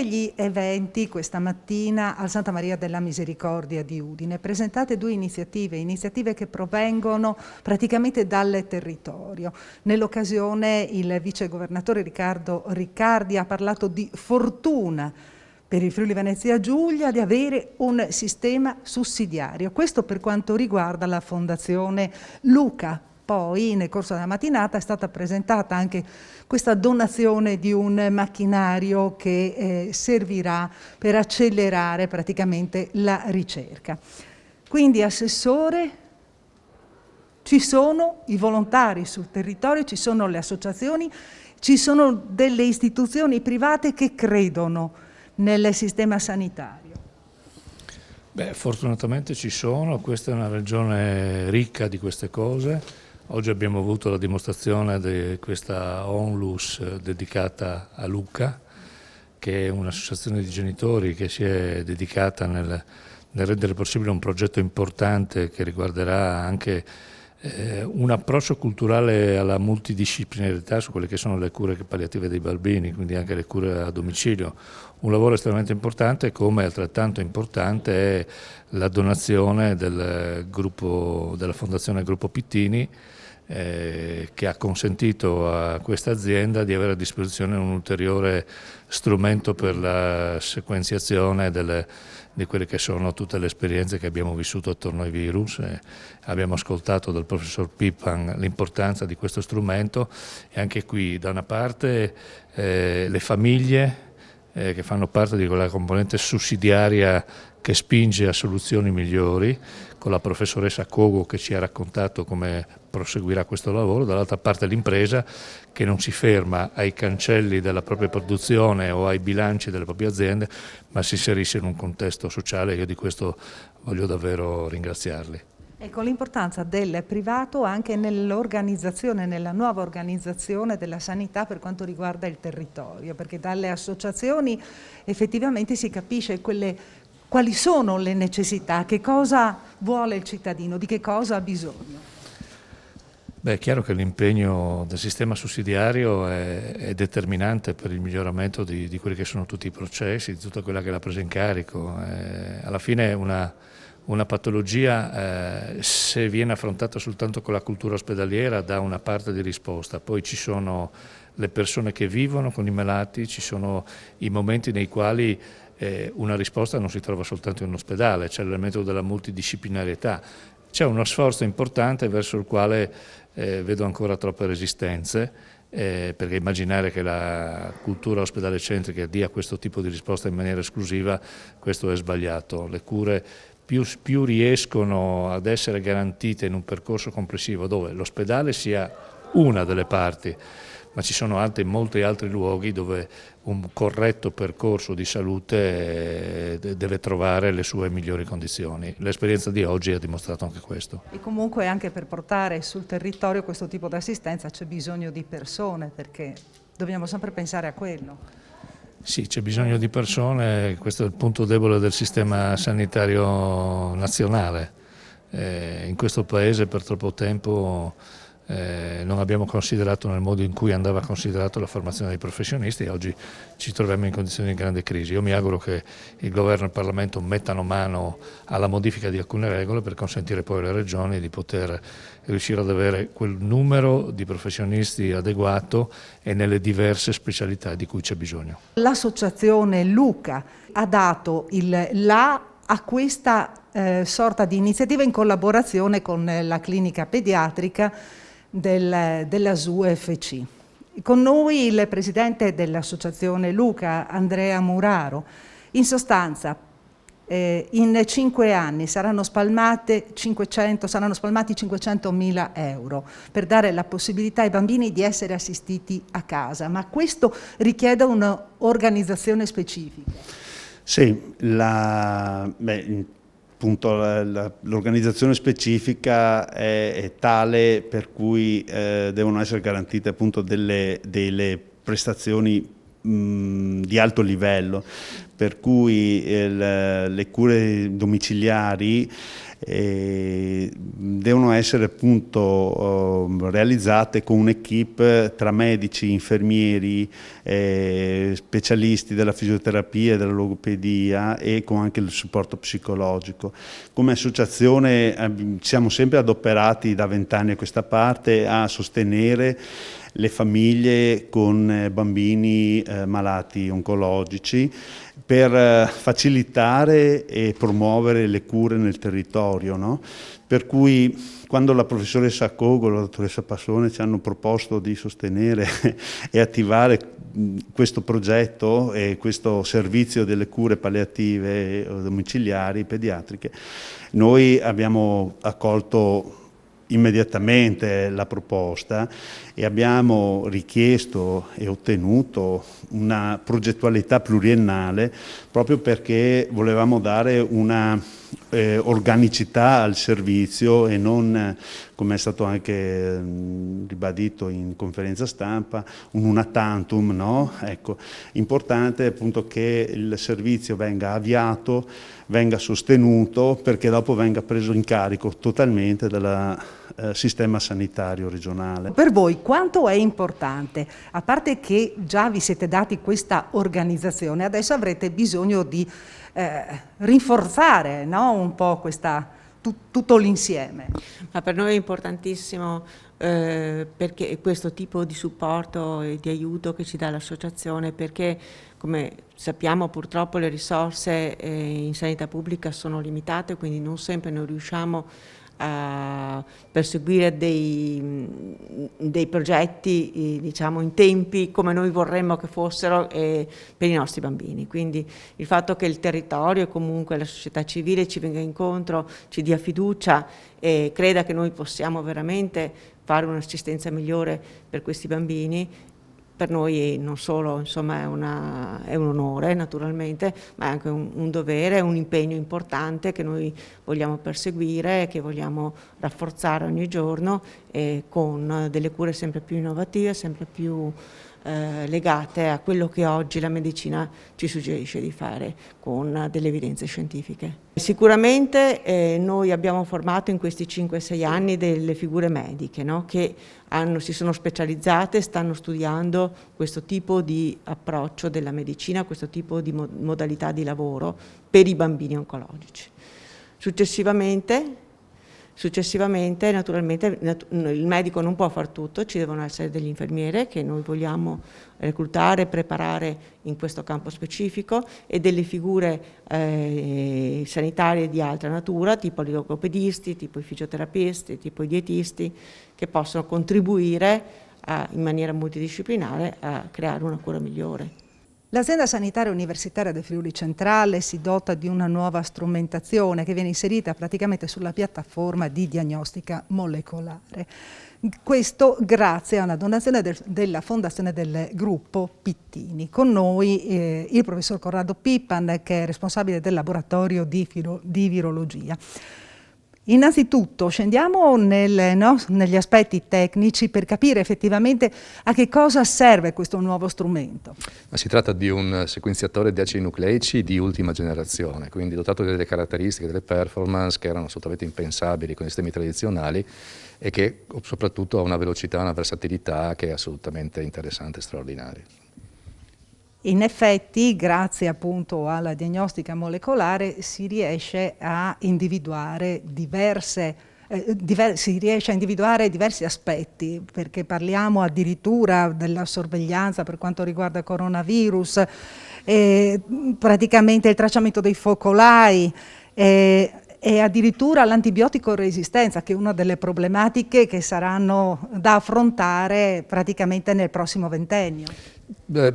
degli eventi questa mattina al Santa Maria della Misericordia di Udine presentate due iniziative che provengono praticamente dal territorio. Nell'occasione il vice governatore Riccardo Riccardi ha parlato di fortuna per il Friuli Venezia Giulia di avere un sistema sussidiario. Questo per quanto riguarda la Fondazione Luca. Poi nel corso della mattinata è stata presentata anche questa donazione di un macchinario che servirà per accelerare praticamente la ricerca. Quindi, Assessore, ci sono i volontari sul territorio, ci sono le associazioni, ci sono delle istituzioni private che credono nel sistema sanitario. Beh, fortunatamente ci sono, questa è una regione ricca di queste cose. Oggi abbiamo avuto la dimostrazione di questa onlus dedicata a Luca, che è un'associazione di genitori che si è dedicata nel rendere possibile un progetto importante che riguarderà anche un approccio culturale alla multidisciplinarità su quelle che sono le cure palliative dei bambini, quindi anche le cure a domicilio. Un lavoro estremamente importante, come altrettanto importante è la donazione del gruppo, della Fondazione Gruppo Pittini, che ha consentito a questa azienda di avere a disposizione un ulteriore strumento per la sequenziazione di quelle che sono tutte le esperienze che abbiamo vissuto attorno ai virus. Abbiamo ascoltato dal professor Pippan l'importanza di questo strumento e anche qui da una parte le famiglie che fanno parte di quella componente sussidiaria che spinge a soluzioni migliori, con la professoressa Cogo che ci ha raccontato come proseguirà questo lavoro, dall'altra parte l'impresa che non si ferma ai cancelli della propria produzione o ai bilanci delle proprie aziende, ma si inserisce in un contesto sociale. Io di questo voglio davvero ringraziarli. Ecco l'importanza del privato anche nell'organizzazione, nella nuova organizzazione della sanità per quanto riguarda il territorio, perché dalle associazioni effettivamente si capisce quali sono le necessità, che cosa vuole il cittadino, di che cosa ha bisogno. Beh, è chiaro che l'impegno del sistema sussidiario è determinante per il miglioramento di quelli che sono tutti i processi, di tutta quella che è la presa in carico. Alla fine una patologia, se viene affrontata soltanto con la cultura ospedaliera, dà una parte di risposta. Poi ci sono le persone che vivono con i malati, ci sono i momenti nei quali una risposta non si trova soltanto in un ospedale, c'è l'elemento della multidisciplinarietà. C'è uno sforzo importante verso il quale vedo ancora troppe resistenze, perché immaginare che la cultura ospedale centrica dia questo tipo di risposta in maniera esclusiva, questo è sbagliato. Le cure più riescono ad essere garantite in un percorso complessivo dove l'ospedale sia una delle parti, ma ci sono molti altri luoghi dove un corretto percorso di salute deve trovare le sue migliori condizioni. L'esperienza di oggi ha dimostrato anche questo. E comunque anche per portare sul territorio questo tipo di assistenza c'è bisogno di persone, perché dobbiamo sempre pensare a quello. Sì, c'è bisogno di persone, questo è il punto debole del sistema sanitario nazionale. In questo paese per troppo tempo non abbiamo considerato nel modo in cui andava considerato la formazione dei professionisti e oggi ci troviamo in condizioni di grande crisi. Io mi auguro che il Governo e il Parlamento mettano mano alla modifica di alcune regole per consentire poi alle regioni di poter riuscire ad avere quel numero di professionisti adeguato e nelle diverse specialità di cui c'è bisogno. L'associazione Luca ha dato il là a questa sorta di iniziativa in collaborazione con la clinica pediatrica della SUFC. Con noi il presidente dell'associazione Luca, Andrea Muraro. In sostanza, in 5 anni saranno spalmati 500.000 euro per dare la possibilità ai bambini di essere assistiti a casa, ma questo richiede un'organizzazione specifica. Sì, l'organizzazione specifica è tale per cui devono essere garantite appunto delle prestazioni di alto livello, per cui le cure domiciliari devono essere appunto realizzate con un'equipe tra medici, infermieri, specialisti della fisioterapia e della logopedia e con anche il supporto psicologico. Come associazione siamo sempre adoperati da 20 anni a questa parte a sostenere le famiglie con bambini malati oncologici per facilitare e promuovere le cure nel territorio, no? Per cui quando la professoressa Cogolo e la dottoressa Passone ci hanno proposto di sostenere e attivare questo progetto e questo servizio delle cure palliative domiciliari pediatriche, noi abbiamo accolto immediatamente la proposta e abbiamo richiesto e ottenuto una progettualità pluriennale proprio perché volevamo dare una organicità al servizio e non, come è stato anche ribadito in conferenza stampa, un una tantum, no? Ecco, importante appunto che il servizio venga avviato, venga sostenuto, perché dopo venga preso in carico totalmente dal sistema sanitario regionale. Per voi quanto è importante, a parte che già vi siete dati questa organizzazione, adesso avrete bisogno di rinforzare, no? Un po' tutto l'insieme. Ma per noi è importantissimo perché questo tipo di supporto e di aiuto che ci dà l'associazione, perché come sappiamo purtroppo le risorse in sanità pubblica sono limitate, quindi non sempre noi riusciamo a perseguire dei progetti diciamo in tempi come noi vorremmo che fossero per i nostri bambini. Quindi il fatto che il territorio e comunque la società civile ci venga incontro, ci dia fiducia e creda che noi possiamo veramente fare un'assistenza migliore per questi bambini, per noi non solo insomma, è un onore naturalmente, ma è anche un dovere, un impegno importante che noi vogliamo perseguire, che vogliamo rafforzare ogni giorno con delle cure sempre più innovative, sempre più legate a quello che oggi la medicina ci suggerisce di fare con delle evidenze scientifiche. Sicuramente noi abbiamo formato in questi 5-6 anni delle figure mediche, no? Che si sono specializzate, stanno studiando questo tipo di approccio della medicina, questo tipo di modalità di lavoro per i bambini oncologici. Successivamente, naturalmente, il medico non può far tutto, ci devono essere degli infermieri che noi vogliamo reclutare e preparare in questo campo specifico e delle figure sanitarie di altra natura, tipo i logopedisti, tipo i fisioterapisti, tipo i dietisti, che possono contribuire in maniera multidisciplinare a creare una cura migliore. L'azienda sanitaria universitaria del Friuli Centrale si dota di una nuova strumentazione che viene inserita praticamente sulla piattaforma di diagnostica molecolare. Questo grazie a una donazione della fondazione del gruppo Pittini. Con noi il professor Corrado Pippan, che è responsabile del laboratorio di virologia. Innanzitutto scendiamo negli aspetti tecnici per capire effettivamente a che cosa serve questo nuovo strumento. Si tratta di un sequenziatore di acidi nucleici di ultima generazione, quindi dotato di delle caratteristiche, delle performance che erano assolutamente impensabili con i sistemi tradizionali e che soprattutto ha una velocità, una versatilità che è assolutamente interessante e straordinaria. In effetti, grazie appunto alla diagnostica molecolare, si riesce a individuare diversi aspetti, perché parliamo addirittura della sorveglianza per quanto riguarda il coronavirus, praticamente il tracciamento dei focolai, e addirittura l'antibiotico resistenza, che è una delle problematiche che saranno da affrontare praticamente nel prossimo ventennio.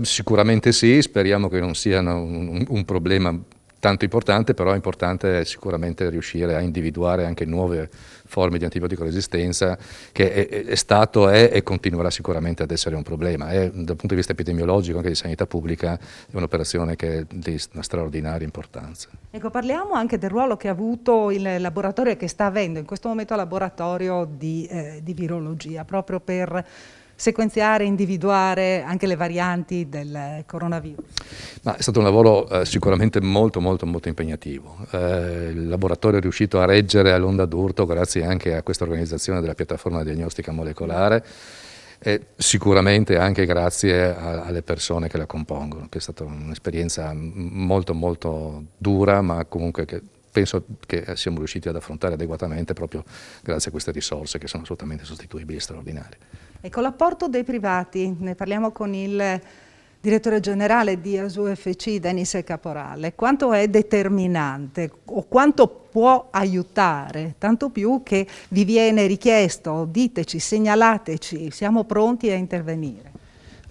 Sicuramente sì, speriamo che non sia un problema tanto importante, però è importante sicuramente riuscire a individuare anche nuove forme di antibiotico resistenza, che è stato, è e continuerà sicuramente ad essere un problema. Dal punto di vista epidemiologico, anche di sanità pubblica, è un'operazione che è di una straordinaria importanza. Ecco, parliamo anche del ruolo che ha avuto il laboratorio e che sta avendo in questo momento il laboratorio di virologia, proprio per sequenziare, individuare anche le varianti del coronavirus? Ma è stato un lavoro sicuramente molto impegnativo. Il laboratorio è riuscito a reggere all'onda d'urto grazie anche a questa organizzazione della piattaforma diagnostica molecolare, e sicuramente anche grazie alle persone che la compongono, che è stata un'esperienza molto dura, ma comunque che penso che siamo riusciti ad affrontare adeguatamente proprio grazie a queste risorse che sono assolutamente sostituibili e straordinarie. Ecco, l'apporto dei privati, ne parliamo con il direttore generale di ASUFC, Denis Caporale. Quanto è determinante o quanto può aiutare, tanto più che vi viene richiesto, diteci, segnalateci, siamo pronti a intervenire?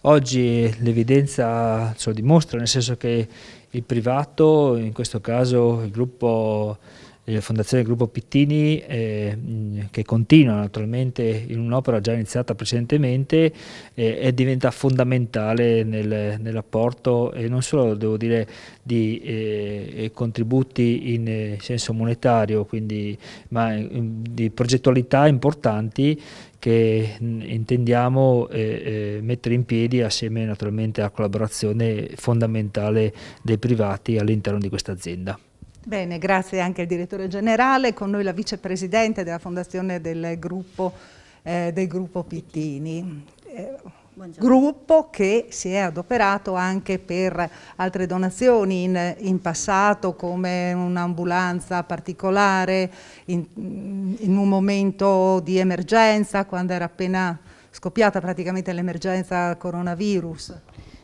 Oggi l'evidenza ce lo dimostra, nel senso che il privato, in questo caso il gruppo, la fondazione del gruppo Pittini, che continua naturalmente in un'opera già iniziata precedentemente, diventa fondamentale nell'apporto, e non solo, devo dire, di contributi in senso monetario, quindi, ma di progettualità importanti che intendiamo mettere in piedi assieme naturalmente alla collaborazione fondamentale dei privati all'interno di questa azienda. Bene, grazie anche al direttore generale, con noi la vicepresidente della fondazione del gruppo Pittini. Gruppo che si è adoperato anche per altre donazioni in passato, come un'ambulanza particolare in un momento di emergenza, quando era appena scoppiata praticamente l'emergenza coronavirus.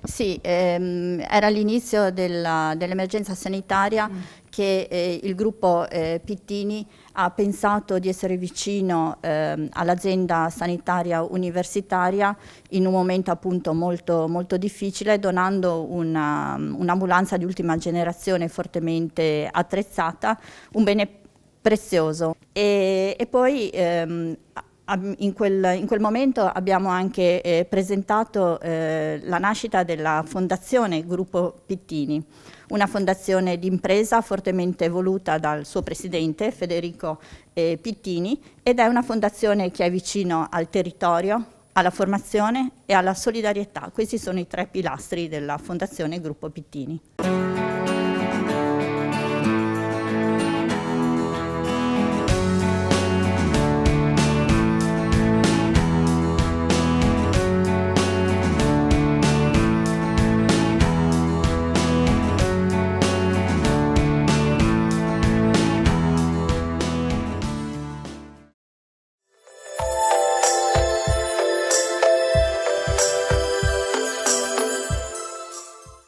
Sì, era l'inizio dell'emergenza sanitaria che il gruppo Pittini ha pensato di essere vicino all'azienda sanitaria universitaria in un momento appunto molto difficile, donando un'ambulanza di ultima generazione fortemente attrezzata, un bene prezioso. E poi in quel momento abbiamo anche presentato la nascita della fondazione Gruppo Pittini, una fondazione d'impresa fortemente voluta dal suo presidente Federico Pittini, ed è una fondazione che è vicino al territorio, alla formazione e alla solidarietà. Questi sono i 3 pilastri della fondazione Gruppo Pittini.